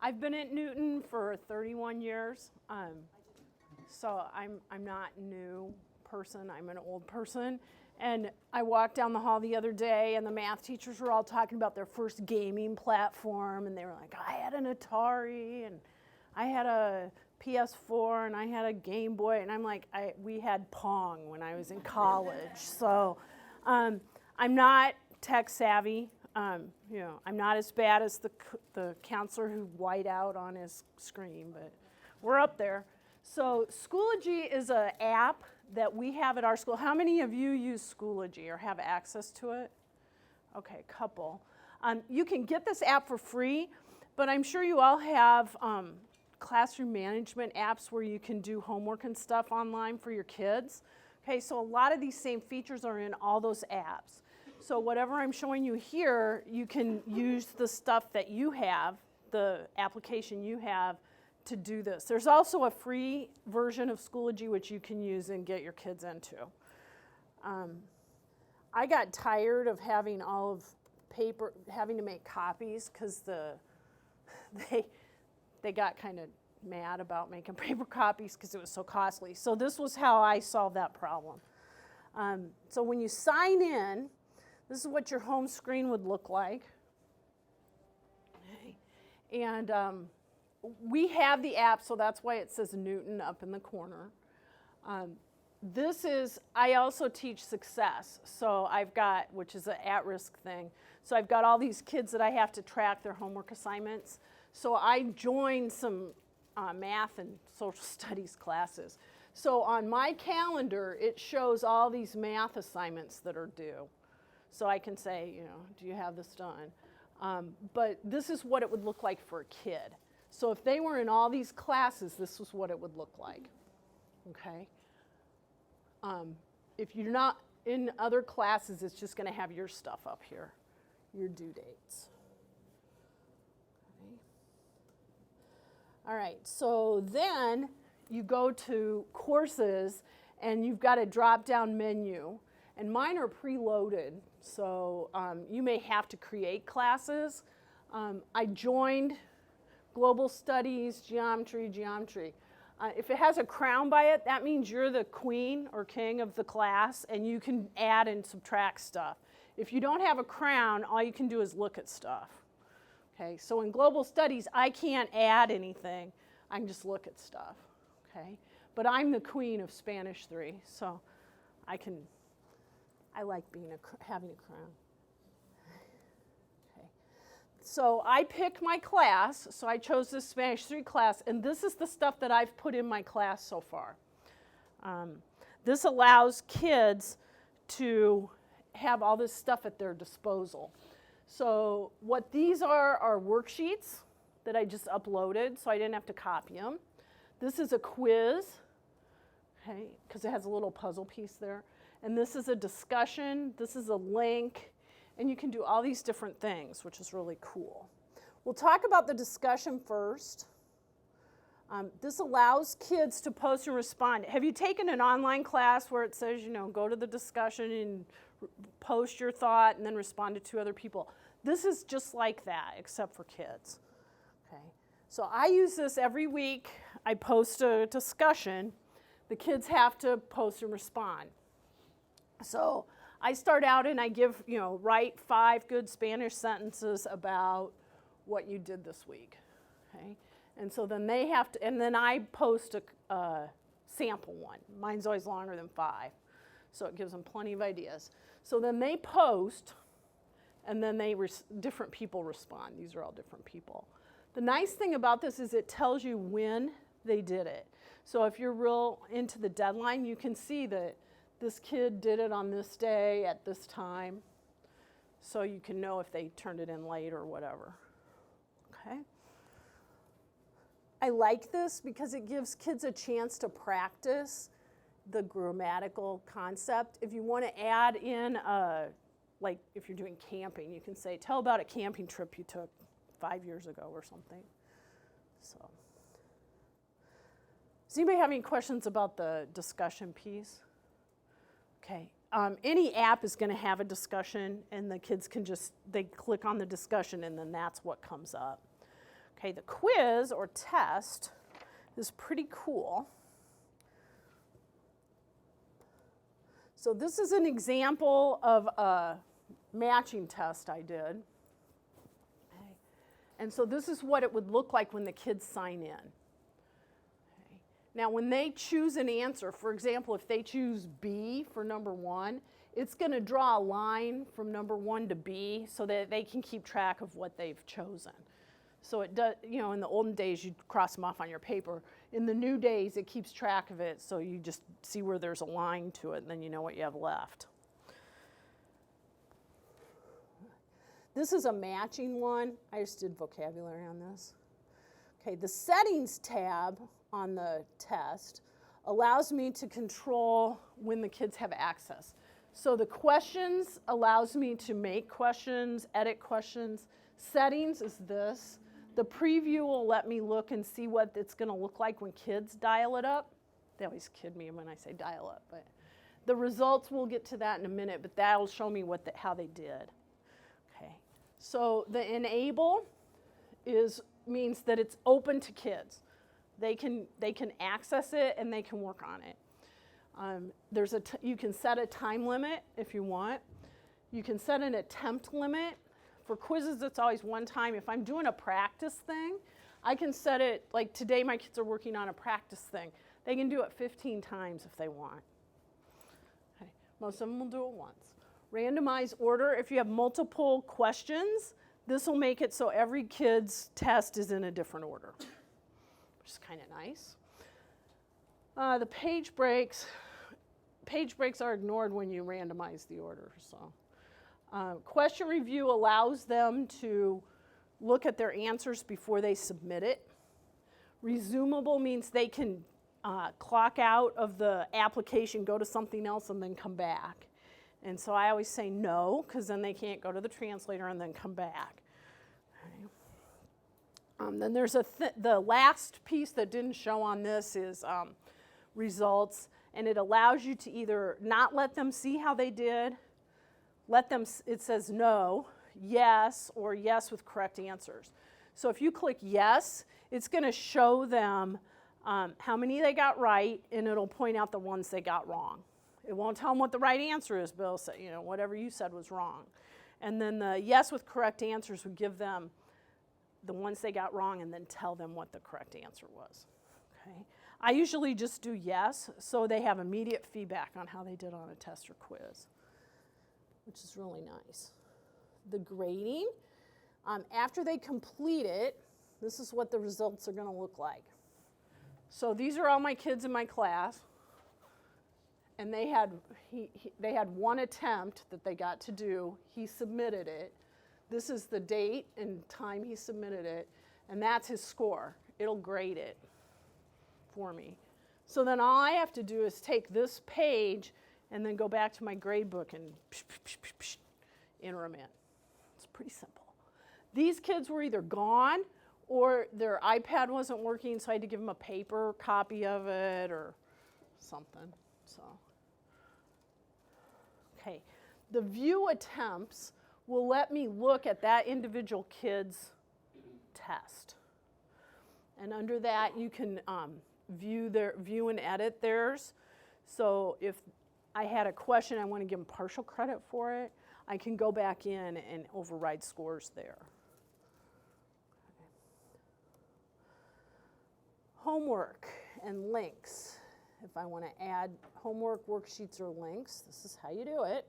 I've been at Newton for 31 years. So I'm not a new person, I'm an old person. And I walked down the hall the other day and the math teachers were all talking about their first gaming platform, and they were like, I had an Atari and I had a PS4 and I had a Game Boy, and I'm like, we had Pong when I was in college. So I'm not tech savvy. I'm not as bad as the counselor who white out on his screen, but we're up there. So Schoology is an app that we have at our school. How many of you use Schoology or have access to it? Okay, a couple. You can get this app for free, but I'm sure you all have classroom management apps where you can do homework and stuff online for your kids. Okay, so a lot of these same features are in all those apps. So whatever I'm showing you here, you can use the stuff that you have, the application you have, to do this. There's also a free version of Schoology which you can use and get your kids into. I got tired of having all of paper, having to make copies, because they got kind of mad about making paper copies because it was so costly. So this was how I solved that problem. So when you sign in, this is what your home screen would look like. Okay. And we have the app, so that's why it says Newton up in the corner. I also teach success, so I've got, which is an at-risk thing. So I've got all these kids that I have to track their homework assignments. So I joined some math and social studies classes. So on my calendar, it shows all these math assignments that are due. So I can say, do you have this done? But this is what it would look like for a kid. So if they were in all these classes, this was what it would look like, okay? If you're not in other classes, it's just going to have your stuff up here, your due dates. Okay. All right, so then you go to courses, and you've got a drop-down menu, and mine are preloaded, so you may have to create classes. I joined Global Studies, Geometry. If it has a crown by it, that means you're the queen or king of the class, and you can add and subtract stuff. If you don't have a crown, all you can do is look at stuff. Okay, so in Global Studies, I can't add anything. I can just look at stuff. Okay, but I'm the queen of Spanish 3, so I like having a crown. So I picked my class, so I chose this Spanish 3 class, and this is the stuff that I've put in my class so far. This allows kids to have all this stuff at their disposal. So what these are worksheets that I just uploaded, so I didn't have to copy them. This is a quiz, okay, because it has a little puzzle piece there. And this is a discussion, this is a link, and you can do all these different things, which is really cool. We'll talk about the discussion first. This allows kids to post and respond. Have you taken an online class where it says, go to the discussion and post your thought and then respond to 2 other people? This is just like that, except for kids. Okay. So I use this every week. I post a discussion. The kids have to post and respond. So I start out and I give, write 5 good Spanish sentences about what you did this week, okay? And so then they have to, and then I post a sample one. Mine's always longer than 5, so it gives them plenty of ideas. So then they post, and then different people respond. These are all different people. The nice thing about this is it tells you when they did it. So if you're real into the deadline, you can see that this kid did it on this day at this time, so you can know if they turned it in late or whatever. Okay. I like this because it gives kids a chance to practice the grammatical concept. If you want to add in, like if you're doing camping, you can say, tell about a camping trip you took 5 years ago or something. So, does anybody have any questions about the discussion piece? Okay, any app is going to have a discussion, and the kids can they click on the discussion, and then that's what comes up. Okay, the quiz or test is pretty cool. So this is an example of a matching test I did. Okay. And so this is what it would look like when the kids sign in. Okay. Now when they choose an answer, for example, if they choose B for number 1, it's going to draw a line from number 1 to B so that they can keep track of what they've chosen. So it does, you know, in the olden days you'd cross them off on your paper. In the new days it keeps track of it, so you just see where there's a line to it and then you know what you have left. This is a matching one. I just did vocabulary on this. Okay, the settings tab on the test allows me to control when the kids have access. So the questions allows me to make questions, edit questions. Settings is this. The preview will let me look and see what it's going to look like when kids dial it up. They always kid me when I say dial up, but the results, we'll get to that in a minute, but that'll show me how they did. Okay. So the enable means that it's open to kids. They can access it and they can work on it. You can set a time limit if you want. You can set an attempt limit. For quizzes, it's always one time. If I'm doing a practice thing, I can set it, like today my kids are working on a practice thing. They can do it 15 times if they want. Okay. Most of them will do it once. Randomized order, if you have multiple questions, this will make it so every kid's test is in a different order, which is kind of nice. The page breaks are ignored when you randomize the order. So. Question review allows them to look at their answers before they submit it. Resumable means they can clock out of the application, go to something else, and then come back. And so I always say no, because then they can't go to the translator and then come back. Okay. Then there's the last piece that didn't show on this is results, and it allows you to either not let them see how they did, it says no, yes, or yes with correct answers. So if you click yes, it's going to show them how many they got right, and it'll point out the ones they got wrong. It won't tell them what the right answer is, but it'll say, you know, whatever you said was wrong. And then the yes with correct answers would give them the ones they got wrong and then tell them what the correct answer was. Okay. I usually just do yes, so they have immediate feedback on how they did on a test or quiz, which is really nice. The grading, after they complete it, this is what the results are going to look like. So these are all my kids in my class, and they had one attempt that they got to do. He submitted it. This is the date and time he submitted it, and that's his score. It'll grade it for me. So then all I have to do is take this page and then go back to my grade book and enter them in. It's pretty simple. These kids were either gone or their iPad wasn't working, so I had to give them a paper copy of it or something. So, okay. The view attempts will let me look at that individual kid's test. And under that, you can view and edit theirs. So if I had a question, I want to give them partial credit for it, I can go back in and override scores there. Okay. Homework and links. If I want to add homework, worksheets, or links, this is how you do it.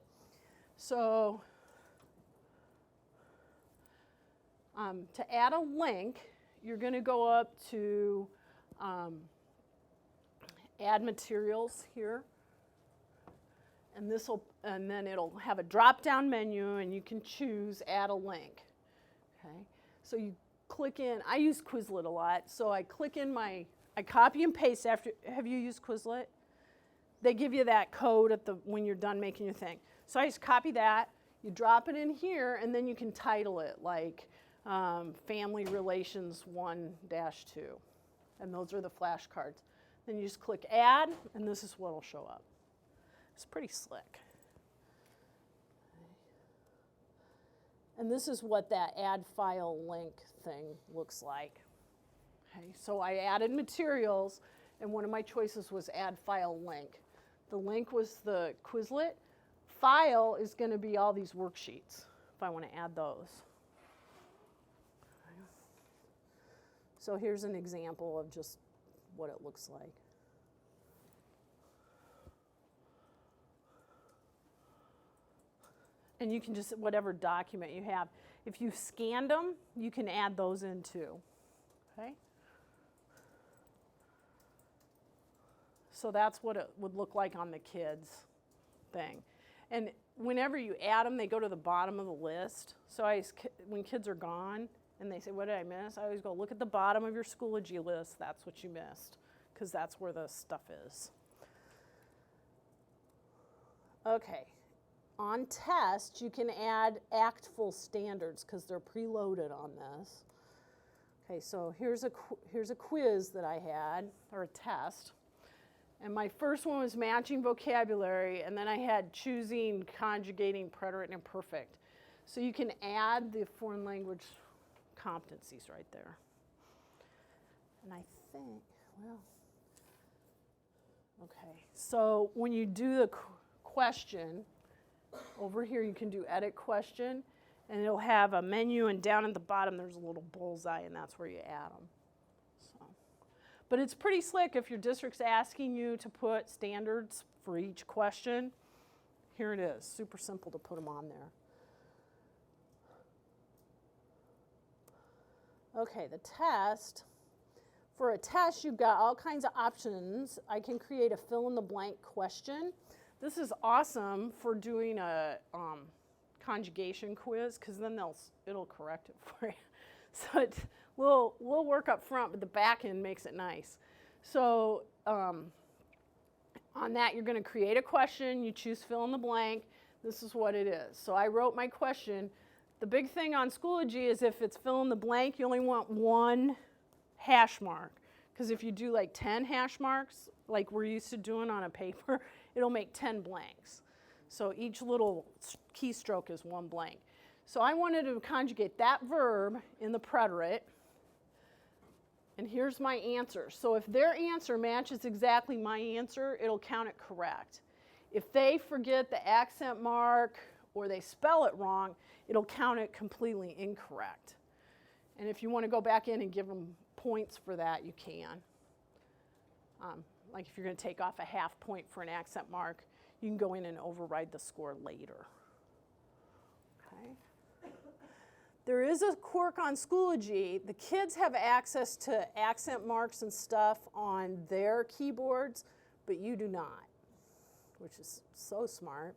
So to add a link, you're going to go up to add materials here. And then it'll have a drop-down menu, and you can choose add a link. Okay, so you click in. I use Quizlet a lot, so I click in I copy and paste after. Have you used Quizlet? They give you that code when you're done making your thing. So I just copy that. You drop it in here, and then you can title it like Family Relations 1-2, and those are the flashcards. Then you just click Add, and this is what will show up. It's pretty slick. And this is what that add file link thing looks like. Okay, so I added materials, and one of my choices was add file link. The link was the Quizlet. File is going to be all these worksheets, if I want to add those. So here's an example of just what it looks like. And you can just, whatever document you have. If you've scanned them, you can add those in too. Okay? So that's what it would look like on the kids thing. And whenever you add them, they go to the bottom of the list. So when kids are gone and they say, what did I miss? I always go, look at the bottom of your Schoology list. That's what you missed, because that's where the stuff is. Okay. On test, you can add actful standards because they're preloaded on this. Okay, so here's a quiz that I had, or a test. And my first one was matching vocabulary, and then I had choosing, conjugating, preterite, and imperfect. So you can add the foreign language competencies right there. And I think, well, okay. So when you do the question, over here you can do edit question, and it'll have a menu, and down at the bottom there's a little bullseye, and that's where you add them. So, but it's pretty slick if your district's asking you to put standards for each question. Here it is, super simple to put them on there. Okay, the test. For a test, you've got all kinds of options. I can create a fill-in-the-blank question. This is awesome for doing a conjugation quiz, because then it'll correct it for you. So we'll work up front, but the back end makes it nice. So on that, you're going to create a question. You choose fill in the blank. This is what it is. So I wrote my question. The big thing on Schoology is if it's fill in the blank, you only want one hash mark. Because if you do like 10 hash marks, like we're used to doing on a paper, it'll make 10 blanks. So each little keystroke is one blank. So I wanted to conjugate that verb in the preterite. And here's my answer. So if their answer matches exactly my answer, it'll count it correct. If they forget the accent mark or they spell it wrong, it'll count it completely incorrect. And if you want to go back in and give them points for that, you can. Like if you're going to take off a half point for an accent mark, you can go in and override the score later. Okay. There is a quirk on Schoology. The kids have access to accent marks and stuff on their keyboards, but you do not, which is so smart.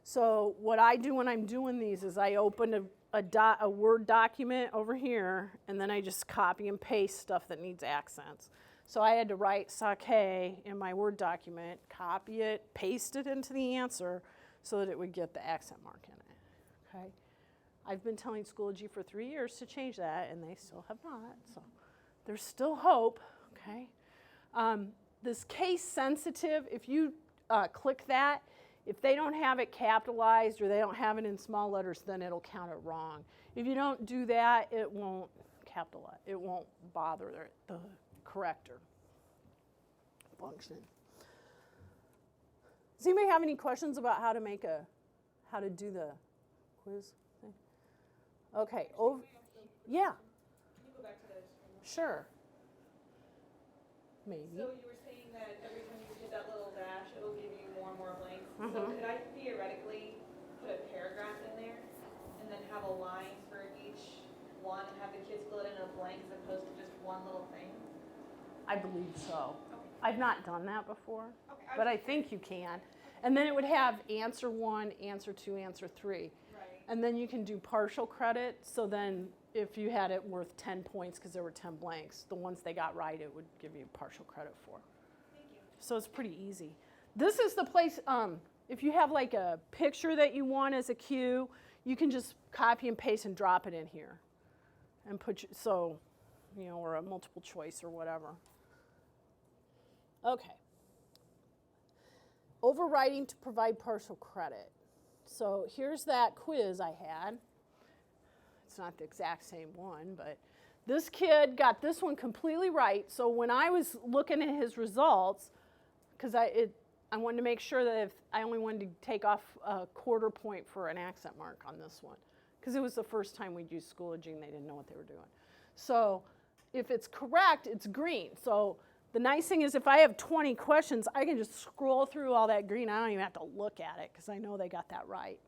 So what I do when I'm doing these is I open a Word document over here, and then I just copy and paste stuff that needs accents. So I had to write sake in my Word document, copy it, paste it into the answer so that it would get the accent mark in it. Okay? I've been telling Schoology for 3 years to change that, and they still have not. So there's still hope. Okay? This case sensitive, if you click that, if they don't have it capitalized or they don't have it in small letters, then it'll count it wrong. If you don't do that, it won't capitalize. It won't bother the corrector function. Does anybody have any questions about how to do the quiz thing? Okay. Yeah. Can you go back to the streamline? Sure. Maybe. So you were saying that every time you hit that little dash, it'll give you more and more blanks. So could I theoretically put a paragraph in there and then have a line for each one and have the kids fill it in a blank as opposed to just one little thing? I believe so. Okay. I've not done that before, Okay, but I think you can. And then it would have answer 1, answer 2, answer 3. Right. And then you can do partial credit. So then if you had it worth 10 points because there were 10 blanks, the ones they got right, it would give you partial credit for. Thank you. So it's pretty easy. This is the place, if you have like a picture that you want as a cue, you can just copy and paste and drop it in here. And or a multiple choice or whatever. Okay. Overriding to provide partial credit. So here's that quiz I had. it's not the exact same one, but this kid got this one completely right. So when I was looking at his results, because I wanted to make sure that if I only wanted to take off a 1/4 point for an accent mark on this one, because it was the first time we'd used Schoology and they didn't know what they were doing. So if it's correct, it's green. So the nice thing is if I have 20 questions, I can just scroll through all that green. I don't even have to look at it because I know they got that right.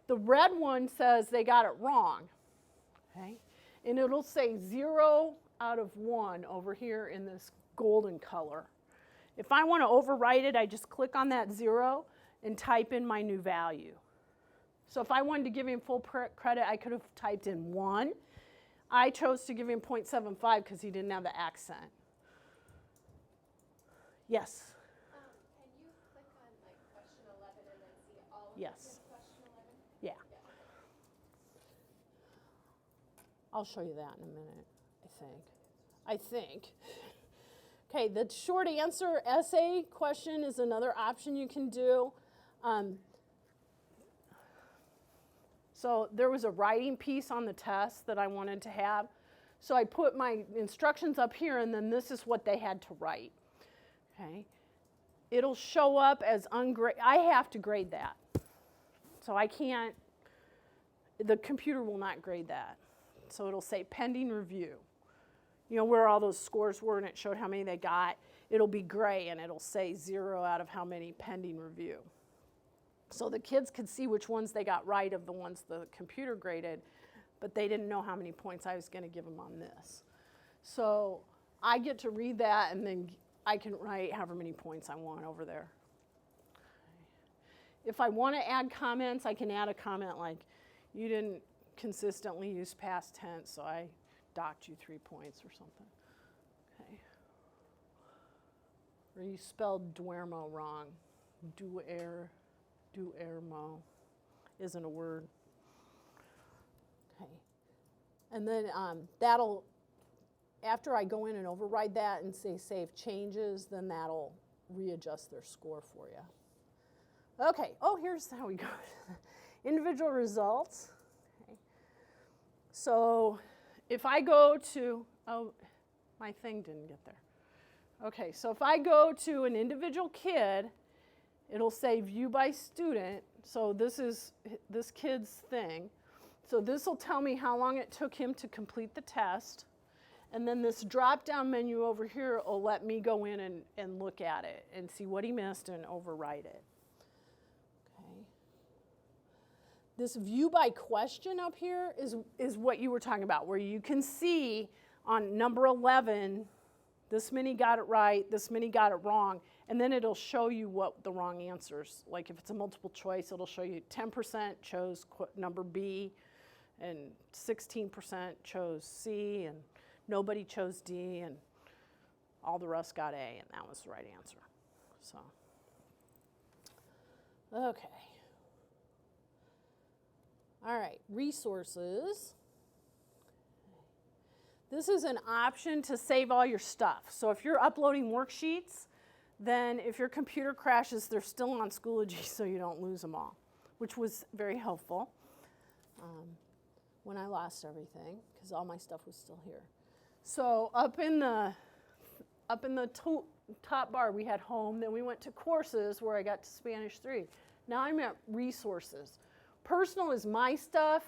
The red one says they got it wrong, okay? And it'll say 0 out of 1 over here in this golden color. If I want to overwrite it, I just click on that 0 and type in my new value. So if I wanted to give him full credit, I could have typed in 1. I chose to give him 0.75 because he didn't have the accent. Yes? Can you click on like question 11 and then see all of Yes. question 11? Yeah. I'll show you that in a minute, I think. Okay, the short answer essay question is another option you can do. So there was a writing piece on the test that I wanted to have. So I put my instructions up here, and then this is what they had to write. Okay, it'll show up as ungraded. I have to grade that. So I can't, the computer will not grade that. So it'll say pending review. You know where all those scores were and it showed how many they got. It'll be gray and it'll say 0 out of how many pending review. So the kids could see which ones they got right of the ones the computer graded, but they didn't know how many points I was going to give them on this. So I get to read that and then I can write however many points I want over there. If I want to add comments, I can add a comment like, you didn't consistently use past tense, so I docked you 3 points or something. Okay. Or you spelled Duermo wrong. Duermo isn't a word. Okay. And then that'll, after I go in and override that and say save changes, then that'll readjust their score for you. Okay, here's how we go. Individual results. Okay. So if I go to, my thing didn't get there. Okay, so if I go to an individual kid, it'll say view by student. So this is this kid's thing. So this will tell me how long it took him to complete the test. And then this drop-down menu over here will let me go in and look at it and see what he missed and overwrite it. Okay. This view by question up here is what you were talking about, where you can see on number 11, this many got it right, this many got it wrong, and then it'll show you what the wrong answers. Like if it's a multiple choice, it'll show you 10% chose number B, and 16% chose C, and nobody chose D, and all the rest got A, and that was the right answer. So, okay. All right, resources. This is an option to save all your stuff. So if you're uploading worksheets, then if your computer crashes, they're still on Schoology so you don't lose them all, which was very helpful when I lost everything, because all my stuff was still here. So up in the top bar, we had home. Then we went to courses where I got to Spanish 3. Now I'm at resources. Personal is my stuff.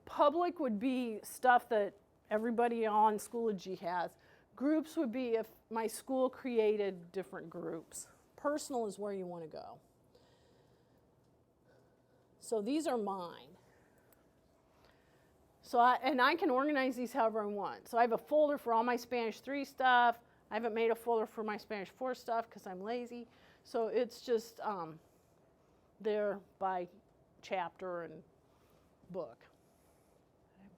Public would be stuff that everybody on Schoology has. Groups would be if my school created different groups. Personal is where you want to go. So these are mine. So I can organize these however I want. So I have a folder for all my Spanish 3 stuff. I haven't made a folder for my Spanish 4 stuff because I'm lazy. So it's just there by chapter and book. Okay.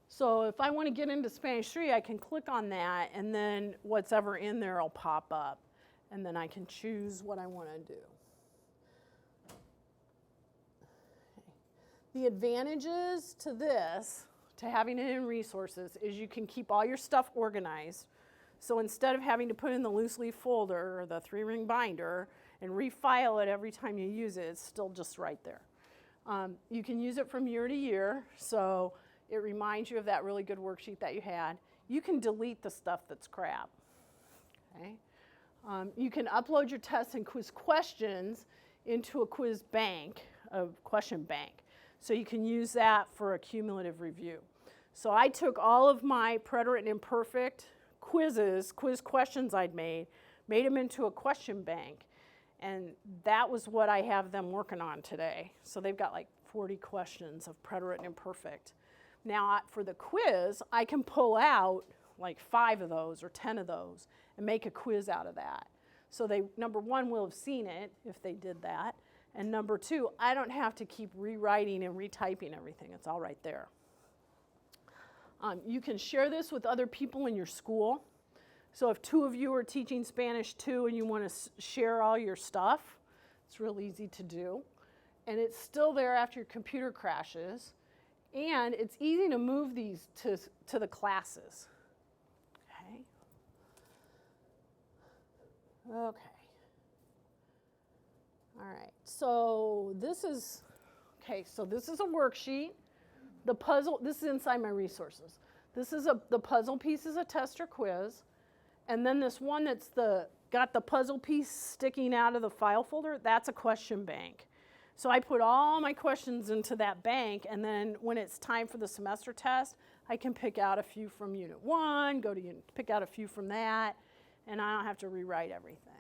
So if I want to get into Spanish 3, I can click on that, and then what's ever in there will pop up. And then I can choose what I want to do. The advantages to this, to having it in resources, is you can keep all your stuff organized. So instead of having to put in the loose leaf folder or the 3-ring binder and refile it every time you use it, it's still just right there. You can use it from year to year, so it reminds you of that really good worksheet that you had. You can delete the stuff that's crap. Okay? You can upload your tests and quiz questions into a quiz bank, a question bank. So you can use that for a cumulative review. So I took all of my preterite and imperfect quiz questions I'd made them into a question bank, and that was what I have them working on today. So they've got like 40 questions of preterite and imperfect. Now for the quiz, I can pull out like 5 of those or 10 of those and make a quiz out of that. So they, number one, will have seen it if they did that. And number 2, I don't have to keep rewriting and retyping everything. It's all right there. You can share this with other people in your school. So if 2 of you are teaching Spanish 2 and you want to share all your stuff, it's real easy to do. And it's still there after your computer crashes. And it's easy to move these to the classes. Okay. Okay. All right, so this is a worksheet. The puzzle, this is inside my resources. This is the puzzle piece is a test or quiz. And then this one that's got the puzzle piece sticking out of the file folder, that's a question bank. So I put all my questions into that bank, and then when it's time for the semester test, I can pick out a few from Unit 1, pick out a few from that, and I don't have to rewrite everything.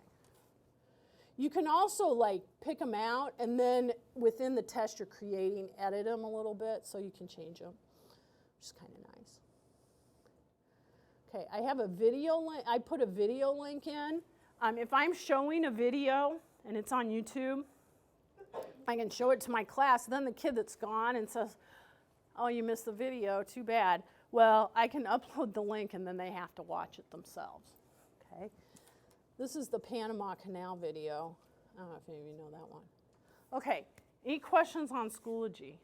You can also like pick them out, and then within the test you're creating, edit them a little bit so you can change them, which is kind of nice. Okay, I have a video link. I put a video link in. If I'm showing a video and it's on YouTube, I can show it to my class. Then the kid that's gone and says, "Oh, you missed the video. Too bad." Well, I can upload the link and then they have to watch it themselves. Okay. This is the Panama Canal video. I don't know if any of you know that one. Okay, any questions on Schoology?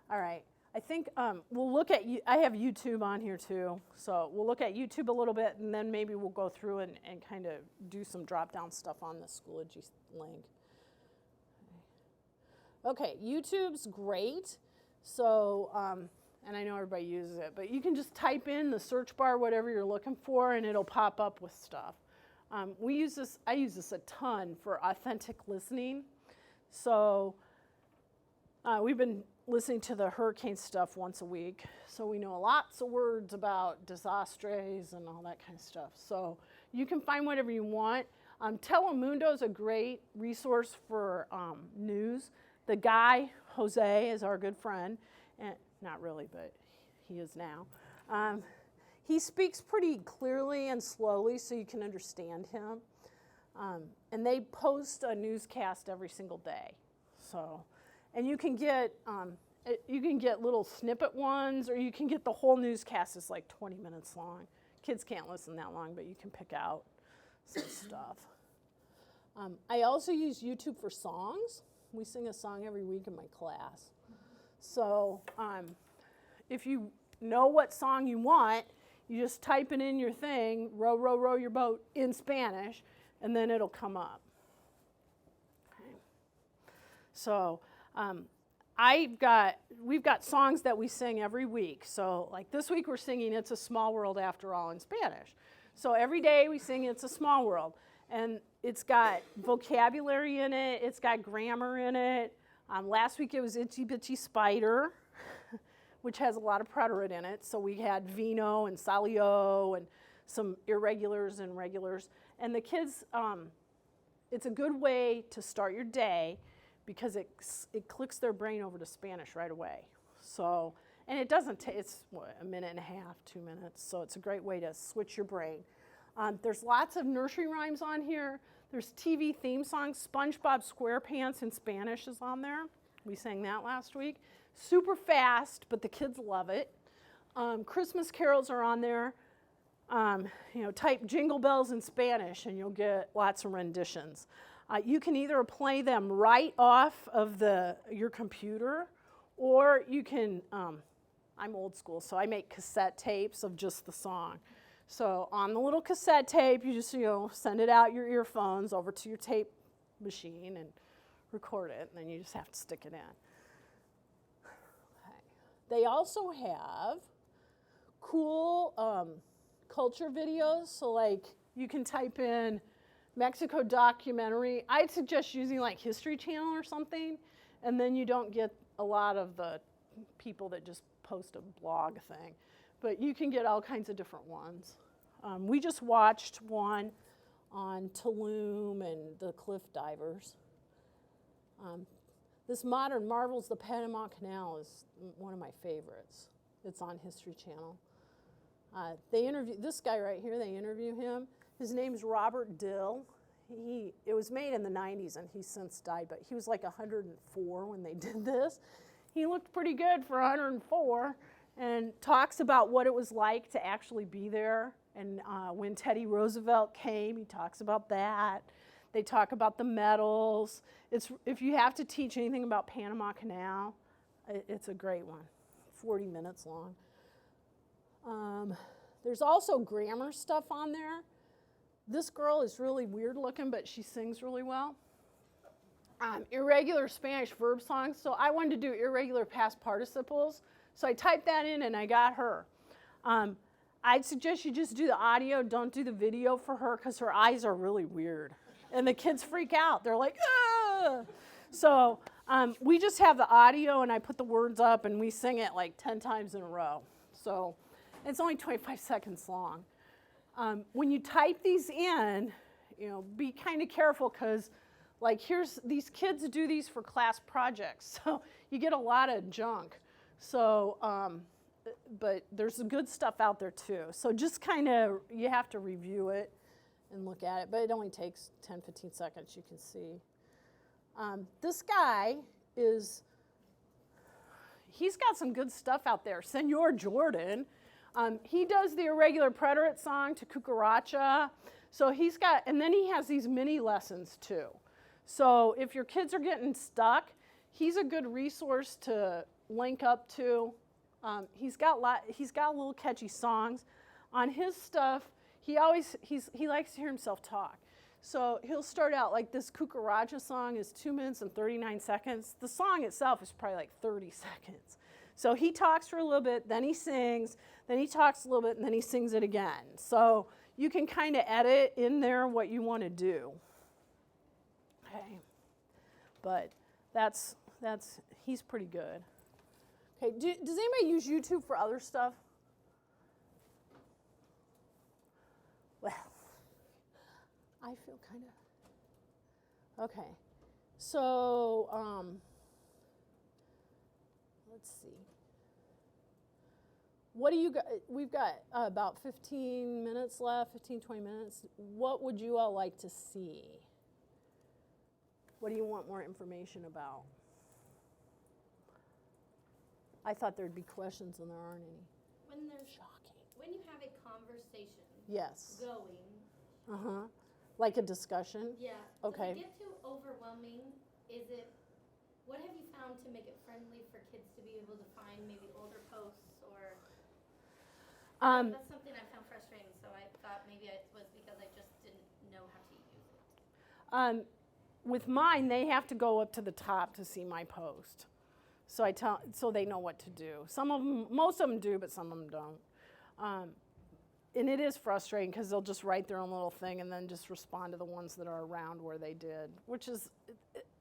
All right, I think we'll look at, I have YouTube on here too, so we'll look at YouTube a little bit and then maybe we'll go through and kind of do some drop-down stuff on the Schoology link. Okay, YouTube's great, so, and I know everybody uses it, but you can just type in the search bar whatever you're looking for and it'll pop up with stuff. I use this a ton for authentic listening. So we've been listening to the hurricane stuff once a week, so we know lots of words about desastres and all that kind of stuff. So you can find whatever you want. Telemundo is a great resource for news. The guy, Jose, is our good friend. And not really, but he is now. He speaks pretty clearly and slowly so you can understand him. And they post a newscast every single day. So, and you can get little snippet ones, or you can get the whole newscast is like 20 minutes long. Kids can't listen that long, but you can pick out some stuff. I also use YouTube for songs. We sing a song every week in my class. So if you know what song you want, you just type it in your thing, row, row, row your boat in Spanish, and then it'll come up. Okay. So we've got songs that we sing every week. So like this week we're singing It's a Small World After All in Spanish. So every day we sing It's a Small World. And it's got vocabulary in it, it's got grammar in it. Last week it was Itsy Bitsy Spider, which has a lot of preterite in it. So we had vino and salio and some irregulars and regulars. And the kids, it's a good way to start your day because it clicks their brain over to Spanish right away. So, and it doesn't take, it's what, a minute and a half, 2 minutes. So it's a great way to switch your brain. There's lots of nursery rhymes on here. There's TV theme songs. SpongeBob SquarePants in Spanish is on there. We sang that last week. Super fast, but the kids love it. Christmas carols are on there. Type Jingle Bells in Spanish and you'll get lots of renditions. You can either play them right off of your computer, or you can, I'm old school, so I make cassette tapes of just the song. So on the little cassette tape, you just send it out your earphones over to your tape machine and record it, and then you just have to stick it in. Okay. They also have cool culture videos. So like you can type in Mexico documentary. I'd suggest using like History Channel or something, and then you don't get a lot of the people that just post a blog thing. But you can get all kinds of different ones. We just watched one on Tulum and the cliff divers. This Modern Marvels, the Panama Canal, is one of my favorites. It's on History Channel. They interview this guy right here. They interview him. His name's Robert Dill. It was made in the 90s, and he's since died, but he was like 104 when they did this. He looked pretty good for 104, and talks about what it was like to actually be there. And when Teddy Roosevelt came, he talks about that. They talk about the medals. If you have to teach anything about Panama Canal, it's a great one. 40 minutes long. There's also grammar stuff on there. This girl is really weird looking, but she sings really well. Irregular Spanish verb songs. So I wanted to do irregular past participles. So I typed that in and I got her. I'd suggest you just do the audio, don't do the video for her, because her eyes are really weird. And the kids freak out. They're like, ah! So we just have the audio, and I put the words up, and we sing it like 10 times in a row. So it's only 25 seconds long. When you type these in, be kind of careful, because like these kids do these for class projects. So you get a lot of junk. So, but there's some good stuff out there too. So just kind of, you have to review it and look at it, but it only takes 10, 15 seconds, you can see. This guy he's got some good stuff out there. Senor Jordan, he does the irregular preterite song to Cucaracha. So and then he has these mini lessons too. So if your kids are getting stuck, he's a good resource to link up to. He's got little catchy songs. On his stuff, he likes to hear himself talk. So he'll start out like this Cucaracha song is 2 minutes and 39 seconds. The song itself is probably like 30 seconds. So he talks for a little bit, then he sings, then he talks a little bit, and then he sings it again. So you can kind of edit in there what you want to do. Okay, but he's pretty good. Okay, does anybody use YouTube for other stuff? Well, I feel kind of, okay. So, let's see. What do you got? We've got about 15 minutes left, 15, 20 minutes. What would you all like to see? What do you want more information about? I thought there'd be questions, and there aren't any. When there's Shocking. When you have a conversation Yes. going. Like a discussion? Yeah. Okay. Does it get too overwhelming? What have you found to make it friendly for kids to be able to find maybe older posts or? That's something I found frustrating, so I thought maybe it was because I just didn't know how to use it. With mine, they have to go up to the top to see my post. So they know what to do. Most of them do, but some of them don't. And it is frustrating because they'll just write their own little thing and then just respond to the ones that are around where they did, which is,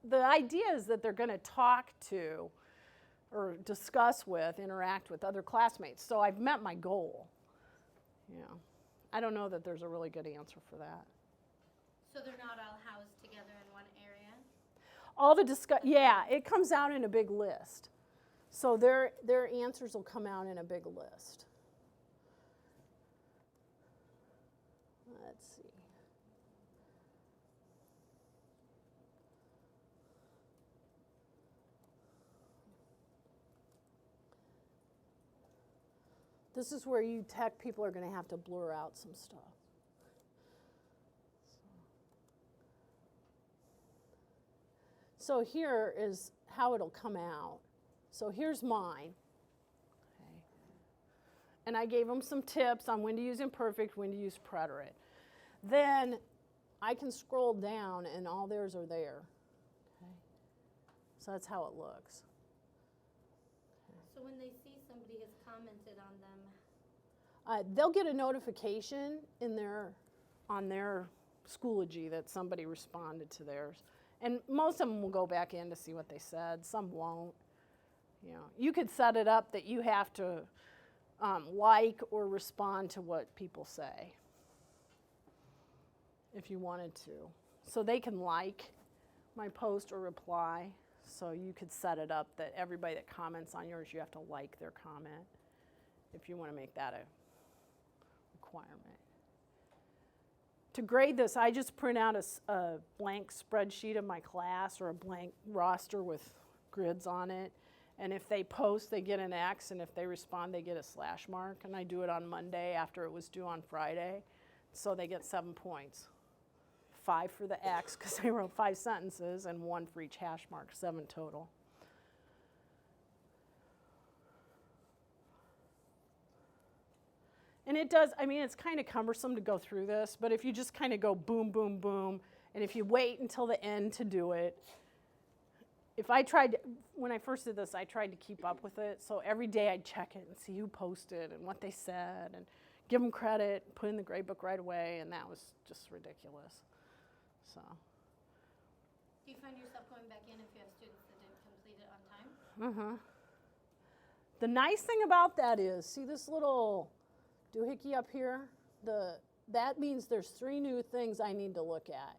the idea is that they're going to talk to or discuss with, interact with other classmates. So I've met my goal. I don't know that there's a really good answer for that. So they're not all housed together in one area? All the yeah, it comes out in a big list. So their answers will come out in a big list. Let's see. This is where you tech people are going to have to blur out some stuff. So here is how it'll come out. So here's mine. Okay. And I gave them some tips on when to use imperfect, when to use preterite. Then I can scroll down and all theirs are there. Okay. So that's how it looks. So when they see somebody has commented on them, They'll get a notification on their Schoology that somebody responded to theirs. And most of them will go back in to see what they said. Some won't. You know, you could set it up that you have to like or respond to what people say if you wanted to. So they can like my post or reply. So you could set it up that everybody that comments on yours, you have to like their comment if you want to make that a requirement. To grade this, I just print out a blank spreadsheet of my class or a blank roster with grids on it. And if they post, they get an X, and if they respond, they get a slash mark. And I do it on Monday after it was due on Friday. So they get 7 points. 5 for the X, because they wrote 5 sentences, and 1 for each hash mark, 7 total. And it does, I mean, it's kind of cumbersome to go through this, but if you just kind of go boom, boom, boom, and if you wait until the end to do it, when I first did this, I tried to keep up with it. So every day I'd check it and see who posted and what they said and give them credit, put in the grade book right away, and that was just ridiculous. So. do you find yourself going back in if you have students that didn't complete it on time? The nice thing about that is, see this little doohickey up here? That means there's 3 new things I need to look at.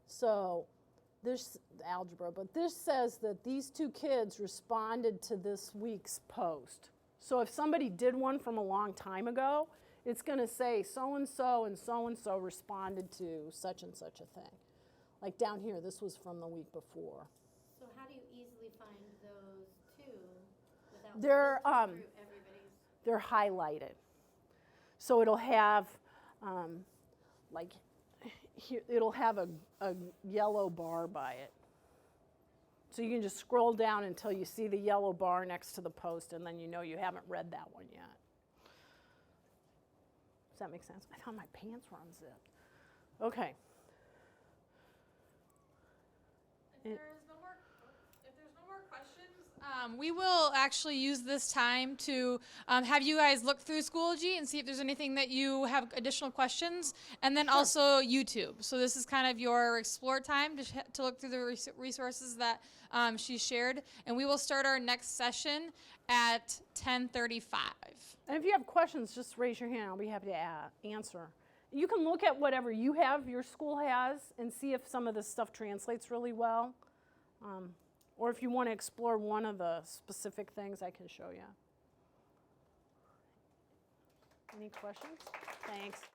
So this algebra, but this says that these 2 kids responded to this week's post. So if somebody did one from a long time ago, it's going to say so-and-so and so-and-so responded to such and such a thing. Like down here, this was from the week before. So how do you easily find those 2 without They're, filtering through everybody's? They're highlighted. So it'll have, like, here, it'll have a yellow bar by it. So you can just scroll down until you see the yellow bar next to the post, and then you know you haven't read that one yet. Does that make sense? I thought my pants were unzipped. Okay. If there's no more questions, we will actually use this time to have you guys look through Schoology and see if there's anything that you have additional questions, and then also YouTube. So this is kind of your explore time to look through the resources that she shared, and we will start our next session at 10:35. And if you have questions, just raise your hand. I'll be happy to answer. You can look at whatever you have, your school has, and see if some of this stuff translates really well. Or if you want to explore one of the specific things, I can show you. Any questions? Thanks.